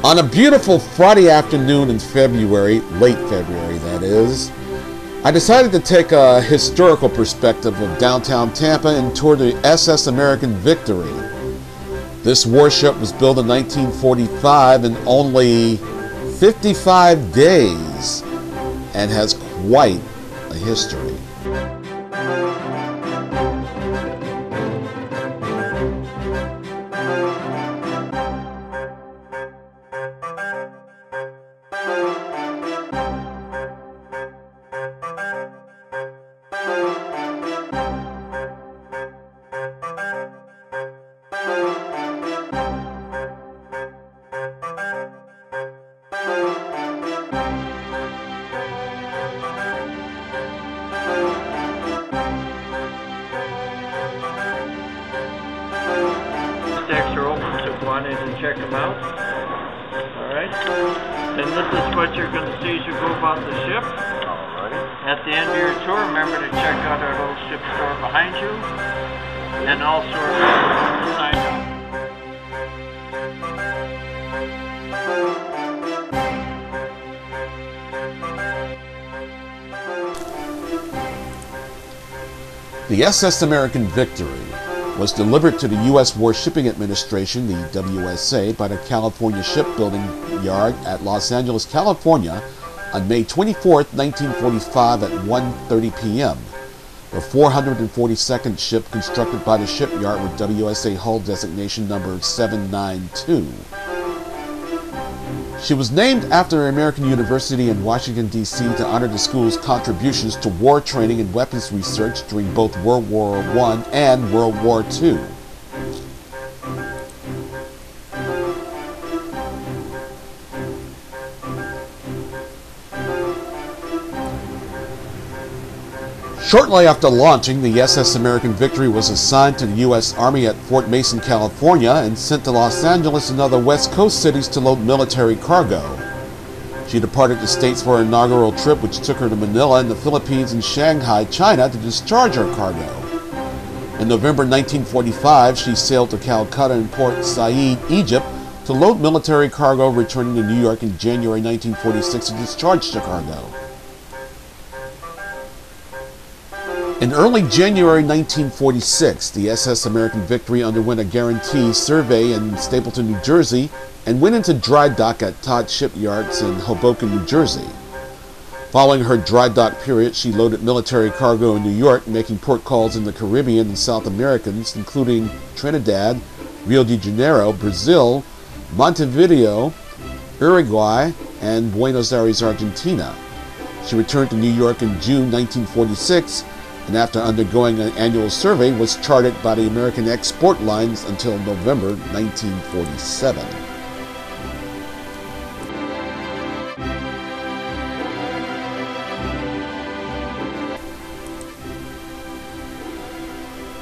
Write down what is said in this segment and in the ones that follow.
On a beautiful Friday afternoon in February, late February that is, I decided to take a historical perspective of downtown Tampa and tour the SS American Victory. This warship was built in 1945 in only 55 days and has quite a history. Decks are open to go on in and check them out. Alright. And this is what you're going to see as you go about the ship. At the end of your tour, remember to check out our little ship store behind you. And also remember to sign up. The SS American Victory was delivered to the U.S. Warshipping Administration, the WSA, by the California Shipbuilding Yard at Los Angeles, California on May 24, 1945 at 1:30 p.m. The 442nd ship constructed by the shipyard with WSA hull designation number 792. She was named after American University in Washington, D.C. to honor the school's contributions to war training and weapons research during both World War I and World War II. Shortly after launching, the SS American Victory was assigned to the U.S. Army at Fort Mason, California, and sent to Los Angeles and other West Coast cities to load military cargo. She departed the States for her inaugural trip, which took her to Manila in the Philippines and Shanghai, China, to discharge her cargo. In November 1945, she sailed to Calcutta and Port Said, Egypt, to load military cargo, returning to New York in January 1946 to discharge the cargo. In early January 1946, the SS American Victory underwent a guarantee survey in Stapleton, New Jersey, and went into dry dock at Todd Shipyards in Hoboken, New Jersey. Following her dry dock period, she loaded military cargo in New York, making port calls in the Caribbean and South Americans, including Trinidad, Rio de Janeiro, Brazil, Montevideo, Uruguay, and Buenos Aires, Argentina. She returned to New York in June 1946, and after undergoing an annual survey, was chartered by the American Export Lines until November 1947.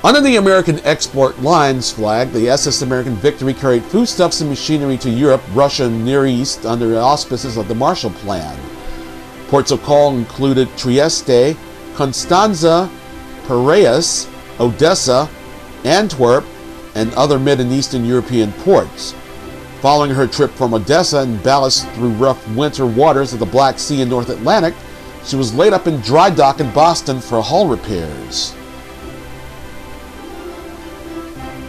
Under the American Export Lines flag, the SS American Victory carried foodstuffs and machinery to Europe, Russia, and Near East under the auspices of the Marshall Plan. Ports of call included Trieste, Constanza, Piraeus, Odessa, Antwerp, and other Mid and Eastern European ports. Following her trip from Odessa and ballast through rough winter waters of the Black Sea and North Atlantic, she was laid up in dry dock in Boston for hull repairs.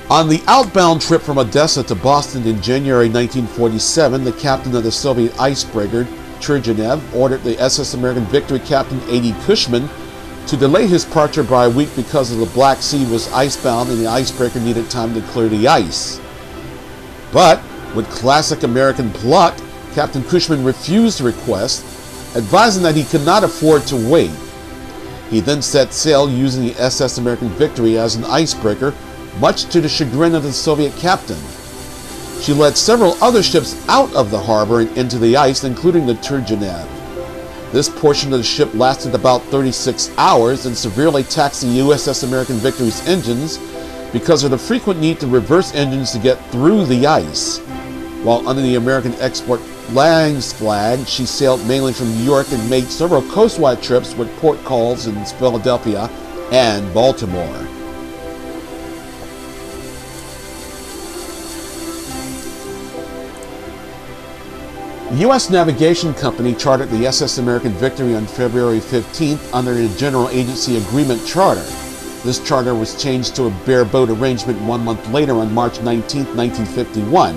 On the outbound trip from Odessa to Boston in January 1947, the captain of the Soviet icebreaker, Turgenev, ordered the SS American Victory Captain A.D. Cushman to delay his departure by a week because of the Black Sea was icebound and the icebreaker needed time to clear the ice. But, with classic American pluck, Captain Cushman refused the request, advising that he could not afford to wait. He then set sail using the SS American Victory as an icebreaker, much to the chagrin of the Soviet captain. She led several other ships out of the harbor and into the ice, including the Turgenev. This portion of the ship lasted about 36 hours and severely taxed the USS American Victory's engines because of the frequent need to reverse engines to get through the ice. While under the American Export Lines flag, she sailed mainly from New York and made several coastwide trips with port calls in Philadelphia and Baltimore. The U.S. Navigation Company chartered the SS American Victory on February 15th under the General Agency Agreement Charter. This charter was changed to a bareboat arrangement 1 month later on March 19, 1951.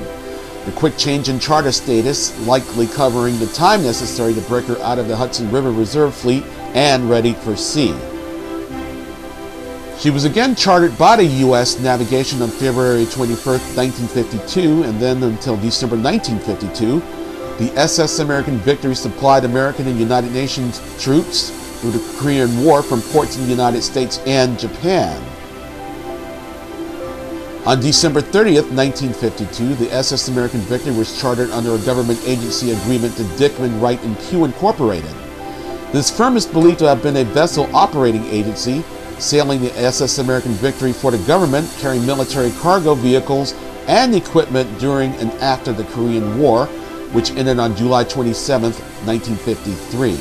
The quick change in charter status likely covering the time necessary to break her out of the Hudson River Reserve Fleet and ready for sea. She was again chartered by the U.S. Navigation on February 21, 1952, and then until December 1952, the SS American Victory supplied American and United Nations troops through the Korean War from ports in the United States and Japan. On December 30th, 1952, the SS American Victory was chartered under a government agency agreement to Dickman, Wright & Pugh Incorporated. This firm is believed to have been a vessel operating agency, sailing the SS American Victory for the government, carrying military cargo vehicles and equipment during and after the Korean War, which ended on July 27, 1953.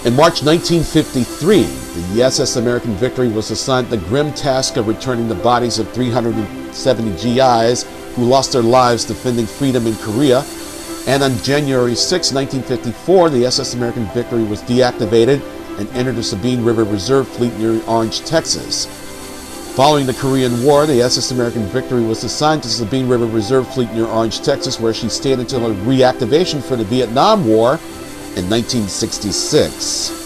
In March 1953, the SS American Victory was assigned the grim task of returning the bodies of 370 GIs who lost their lives defending freedom in Korea, and on January 6, 1954, the SS American Victory was deactivated and entered the Sabine River Reserve Fleet near Orange, Texas. Following the Korean War, the SS American Victory was assigned to Sabine River Reserve Fleet near Orange, Texas, where she stayed until her reactivation for the Vietnam War in 1966.